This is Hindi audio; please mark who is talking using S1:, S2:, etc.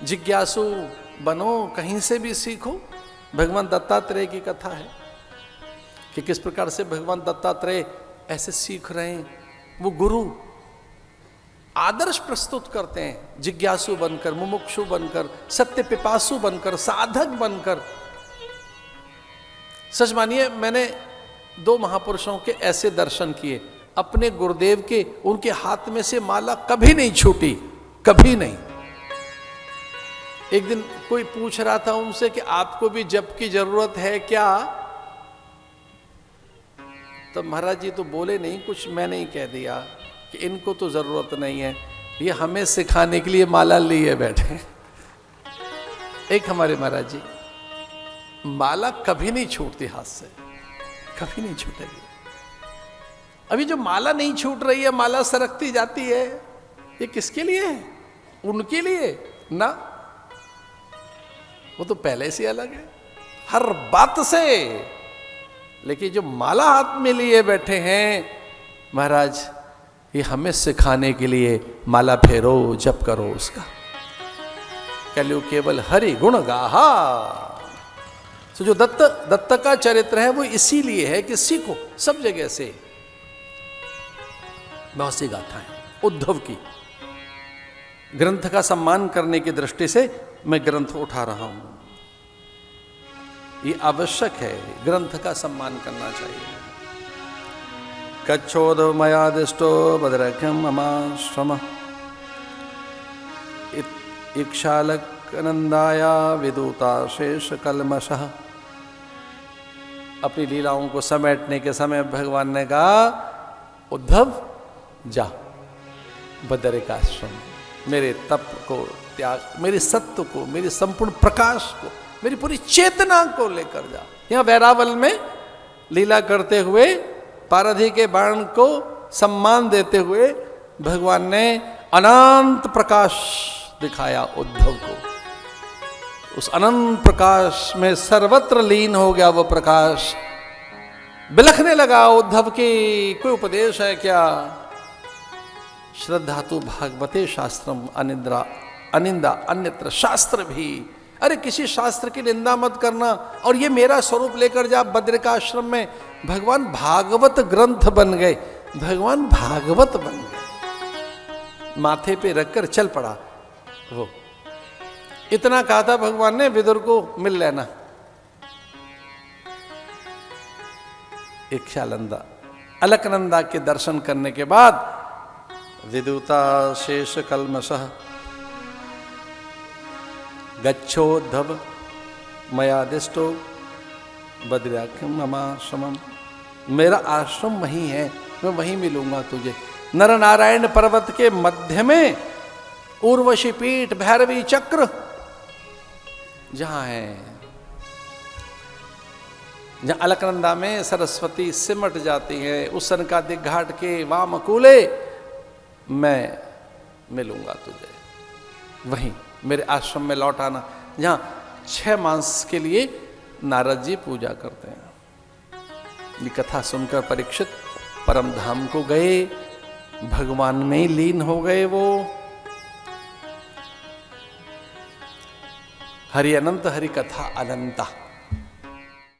S1: जिज्ञासु बनो, कहीं से भी सीखो। भगवान दत्तात्रेय की कथा है कि किस प्रकार से भगवान दत्तात्रेय ऐसे सीख रहे हैं। वो गुरु आदर्श प्रस्तुत करते हैं, जिज्ञासु बनकर, मुमुक्षु बनकर, सत्य पिपासु बनकर, साधक बनकर। सच मानिए, मैंने 2 महापुरुषों के ऐसे दर्शन किए, अपने गुरुदेव के, उनके हाथ में से माला कभी नहीं छूटी, कभी नहीं। एक दिन कोई पूछ रहा था उनसे कि आपको भी जप की जरूरत है क्या? तो महाराज जी तो बोले नहीं कुछ, मैंने ही कह दिया कि इनको तो जरूरत नहीं है, ये हमें सिखाने के लिए माला लिए बैठे। एक हमारे महाराज जी, माला कभी नहीं छूटती हाथ से, कभी नहीं छूटेगी। अभी जो माला नहीं छूट रही है, माला सरकती जाती है, ये किसके लिए है? उनके लिए ना, वो तो पहले से अलग है हर बात से। लेकिन जो माला हाथ में लिए बैठे हैं महाराज, ये हमें सिखाने के लिए माला फेरो, जप करो उसका। कलयु केवल हरि गुण गाहा। तो जो दत्त का चरित्र है वो इसीलिए है कि सीखो। सब जगह से बहुत सी गाथाएं उद्धव की, ग्रंथ का सम्मान करने की दृष्टि से मैं ग्रंथ उठा रहा हूं। ये आवश्यक है, ग्रंथ का सम्मान करना चाहिए। कच्छोद मयादिष्टो भद्रख्यम ममाश्रम इक्षालक नंदाया विदूता शेष कलमशः। अपनी लीलाओं को समेटने के समय भगवान ने कहा, उद्धव जा बदरिकाश्रम, मेरे तप को त्याग, मेरे सत्व को, मेरे संपूर्ण प्रकाश को, मेरी पूरी चेतना को लेकर जा। यहां वैरावल में लीला करते हुए पारधी के बाण को सम्मान देते हुए भगवान ने अनंत प्रकाश दिखाया उद्धव को। उस अनंत प्रकाश में सर्वत्र लीन हो गया वो प्रकाश। बिलखने लगा उद्धव की, कोई उपदेश है क्या? श्रद्धा तो भागवते शास्त्रम अनिंदा अन्यत्र शास्त्र भी। अरे किसी शास्त्र की निंदा मत करना, और ये मेरा स्वरूप लेकर जा बद्रिकाश्रम में। भगवान भागवत ग्रंथ बन गए, भगवान भागवत बन गए। माथे पे रखकर चल पड़ा वो। इतना कहा था भगवान ने, विदुर को मिल लेना। इक्षालंदा अलकनंदा के दर्शन करने के बाद विदुता शेष कलमशः गच्छोद्धव मयादिष्टो बद्र्याख्यम ममाश्रमम। मेरा आश्रम वहीं है, मैं वहीं मिलूंगा तुझे। नर नारायण पर्वत के मध्य में उर्वशी पीठ, भैरवी चक्र जहां है, जहां अलकनंदा में सरस्वती सिमट जाती है, उस सनकादिक घाट के वाम कूले मैं मिलूंगा तुझे। वहीं मेरे आश्रम में लौट आना, जहां 6 मास के लिए नारद जी पूजा करते हैं। ये कथा सुनकर परीक्षित परम धाम को गए, भगवान में लीन हो गए वो। हरि अनंत हरि कथा अनंता।